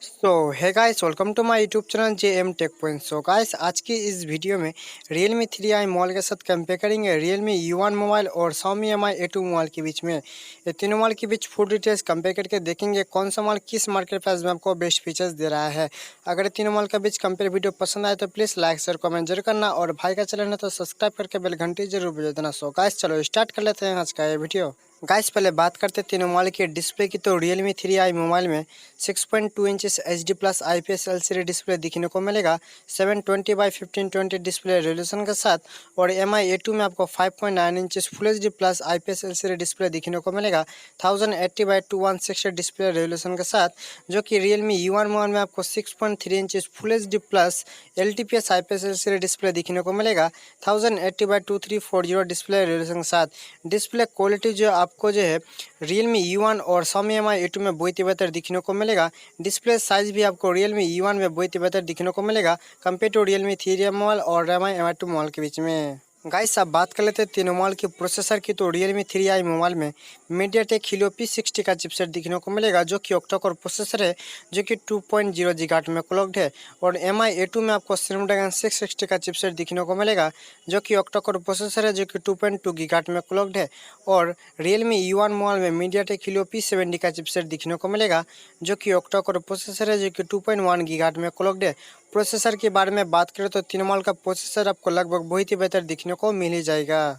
सो है guys, welcome to my YouTube channel JM tech point. So guys, आज की इस वीडियो में Realme 3i मोबाइल के साथ कंपेयर करेंगे Realme U1 मोबाइल और Xiaomi Mi A2 मोबाइल के बीच में। ये तीनों मोबाइल के बीच फुल डिटेल्स कंपेयर करके देखेंगे कौन सा मोबाइल किस मार्केट प्राइस में आपको बेस्ट फीचर्स दे रहा है। अगर ये तीनों मोबाइल के बीच कंपेयर वीडियो पसंद आए तो प्लीज़ लाइक शेयर कमेंट जरूर करना, और भाई का चैनल है तो सब्सक्राइब करके बेल घंटी जरूर बजा देना। सो गाइस, चलो स्टार्ट कर लेते हैं आज का ये वीडियो। गाइस, पहले बात करते हैं तीनों मोबाइल के डिस्प्ले की। तो Realme 3i मोबाइल में 6.2 inches HD plus IPS LCD display दिखने को मिलेगा 720x1520 डिस्प्ले रेजोल्यूशन के साथ, और Mi A2 में आपको 5.9 inches full HD plus IPS LCD display दिखने को मिलेगा 1080x2160 डिस्प्ले रेजोल्यूशन के साथ, जो कि Realme U1 मोबाइल में आपको 6.3 inches full HD plus LTPS IPS LCD display दिखने को मिलेगा 1080x2340 डिस्प्ले रेजोल्यूशन के साथ। डिस्प्ले क्वालिटी जो आपको जो है Realme U1 और Xiaomi Mi A2 में बहुत ही बेहतर दिखने को मिलेगा। डिस्प्ले साइज भी आपको Realme U1 में बहुत ही बेहतर दिखने को मिलेगा compare to Realme 3i mobile और Mi A2 मोबाइल के बीच में। गाइस, अब बात कर लेते हैं तीनों मोबाइल के प्रोसेसर की। तो Realme 3i मोबाइल में MediaTek Helio P60 का चिपसेट दिखने को मिलेगा, जो कि ऑक्टा कोर प्रोसेसर है, जो कि 2.0 गीगाहर्ट्ज में क्लॉक्ड है। और Mi A2 में आपको Snapdragon 660 का चिपसेट दिखने को मिलेगा, जो कि ऑक्टा कोर प्रोसेसर है, जो कि 2.2 गीगाहर्ट्ज में क्लॉक्ड है। और Realme U1 मोबाइल में MediaTek Helio P70 का चिपसेट दिखने को मिलेगा, जो कि ऑक्टा कोर प्रोसेसर है, जो कि 2.1 गीगाहर्ट्ज में क्लॉक्ड है। प्रोसेसर के बारे में बात करें तो तीनों मोबाइल का प्रोसेसर आपको लगभग बहुत ही बेहतर दिखने को मिल ही जाएगा।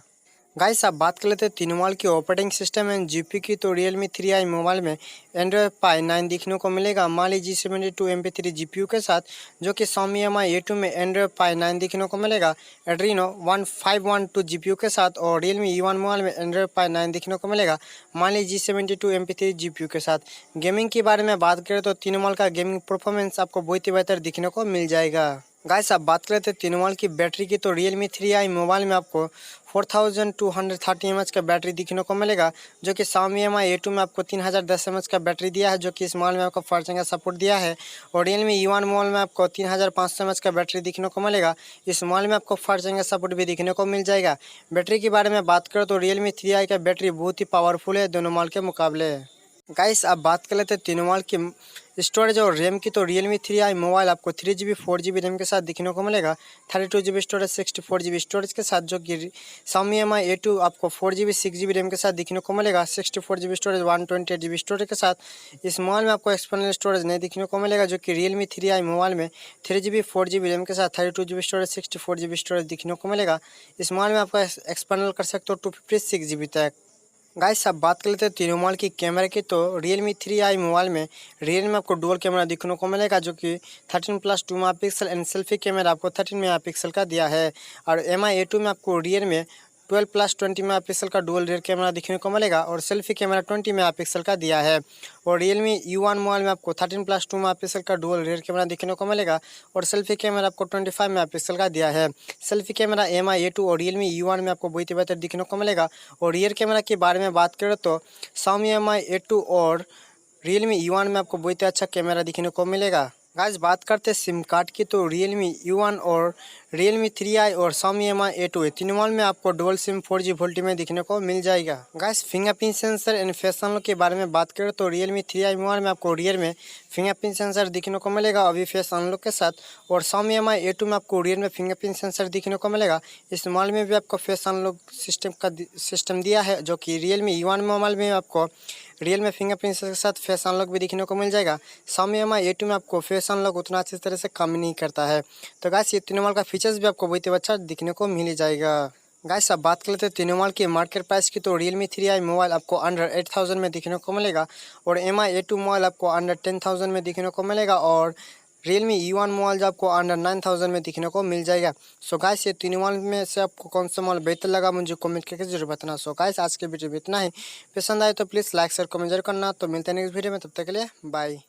गाइस, आप बात कर लेते हैं तीनों मोबाइल की ऑपरेटिंग सिस्टम एंड जीपी की। तो Realme 3i मोबाइल में Android Pie 9 दिखने को मिलेगा Mali G72 MP3 GPU के साथ, जो कि Xiaomi Mi A2 में Android Pie 9 दिखने को मिलेगा Adreno 1512 GPU के साथ, और Realme U1 मोबाइल में Android Pie 9 दिखने को मिलेगा Mali G72 MP3 GPU के साथ। गेमिंग के बारे में बात करें तो तीनों मोबाइल का गेमिंग परफॉर्मेंस आपको बहुत ही बेहतर दिखने को मिल जाएगा। गाइस, आप बात करते हैं तीनों मोबाइल की बैटरी की। तो Realme 3i मोबाइल में आपको 4230 mAh का बैटरी दिखने को मिलेगा, जो कि Xiaomi Mi A2 में आपको 3010 mAh का बैटरी दिया है, जो कि इस मोबाइल में आपको फास्ट चार्जिंग का सपोर्ट दिया है। और Realme U1 मोबाइल में आपको 3500 mAh का बैटरी दिखने को मिलेगा, इस मोबाइल में आपको फास्ट चार्जिंग का सपोर्ट भी दिखने को मिल जाएगा। बैटरी के बारे में बात करें तो Realme 3i का बैटरी बहुत ही पावरफुल है दोनों मोबाइल के मुकाबले। गाइस, आप बात कर लेते हैं तीनों मोबाइल की स्टोरेज और रैम की। तो Realme 3i मोबाइल आपको 3GB 4GB रैम के साथ दिखने को मिलेगा 32GB स्टोरेज 64GB स्टोरेज के साथ, जो कि Xiaomi Mi A2 आपको 4GB 6GB रैम के साथ दिखने को मिलेगा 64GB स्टोरेज 128GB स्टोरेज के साथ। इस मोबाइल में आपको एक्सटर्नल स्टोरेज नहीं दिखने को मिलेगा, जो कि Realme 3i मोबाइल में 3GB 4GB रैम के साथ 32GB स्टोरेज 64GB स्टोरेज दिखने को मिलेगा। इस मोबाइल में आपको एक्सटर्नल कर सकते हो 256GB तक। गाइस, अब बात कर लेते हैं तीनों मोबाइल की कैमरा की। तो Realme 3i मोबाइल में रियल में आपको डुअल कैमरा दिखने को मिलेगा, जो कि 13+2 मेगापिक्सल एंड सेल्फी कैमरा आपको 13 मेगापिक्सल का दिया है। और Mi A2 में आपको रियर में 12+20 मेगापिक्सल का डुअल रियर कैमरा दिखने को मिलेगा, और सेल्फी कैमरा 20 मेगापिक्सल का दिया है। और Realme U1 मोबाइल में आपको 13+2 मेगापिक्सल का डुअल रियर कैमरा दिखने को मिलेगा, और सेल्फी कैमरा आपको 25 मेगापिक्सल का दिया है। सेल्फी कैमरा Mi A2 और Realme U1 में आपको बहुत ही बेहतर दिखने को मिलेगा। और रियर कैमरा के बारे में बात करें तो Xiaomi Mi A2 और Realme U1 में आपको बहुत ही अच्छा कैमरा दिखने को मिलेगा। गाइस, बात करते हैं सिम कार्ड की। तो Realme U1 और Realme 3i और Xiaomi Mi A2 तीनों मोबाइल में आपको डुअल सिम 4G वोल्टी में दिखने को मिल जाएगा। Guys, fingerprint sensor and face unlock के बारे में बात करें तो Realme 3i मोबाइल में आपको रियर में फिंगरप्रिंट सेंसर दिखने को मिलेगा अभी फेस अनलॉक के साथ, और Xiaomi Mi A2 में आपको रियर में फिंगरप्रिंट सेंसर दिखने को मिलेगा। इस मोबाइल में भी आपको फेस अनलॉक सिस्टम दिया है, जो कि Realme U1 मोबाइल में आपको रियल में फिंगरप्रिंट के साथ फेस अनलॉक भी दिखने को मिल जाएगा। Xiaomi Mi A2 में आपको फेस अनलॉक उतना अच्छी तरह से काम नहीं करता है। तो गाइस, ये तीनों मोबाइल का फीचर्स भी आपको बहुत ही अच्छा दिखने को मिल जाएगा। गाइस, अब बात कर लेते हैं तीनों मोबाइल की मार्केट प्राइस की। तो Realme 3i मोबाइल आपको अंडर 8000 में दिखने को मिलेगा, और Mi A2 मोबाइल आपको अंडर 10000 में दिखने को मिलेगा, और Realme U1 मोबाइल जो आपको अंडर 9000 में दिखने को मिल जाएगा। सो गाइस, ये तीनों मोबाइल में से आपको कौन सा मोबाइल बेहतर लगा मुझे कमेंट करके जरूर बताना। सो गाइस, आज के वीडियो में इतना ही। पसंद आए तो प्लीज़ लाइक शेयर कमेंट जरूर करना। तो मिलते हैं नेक्स्ट वीडियो में, तब तक के लिए बाय।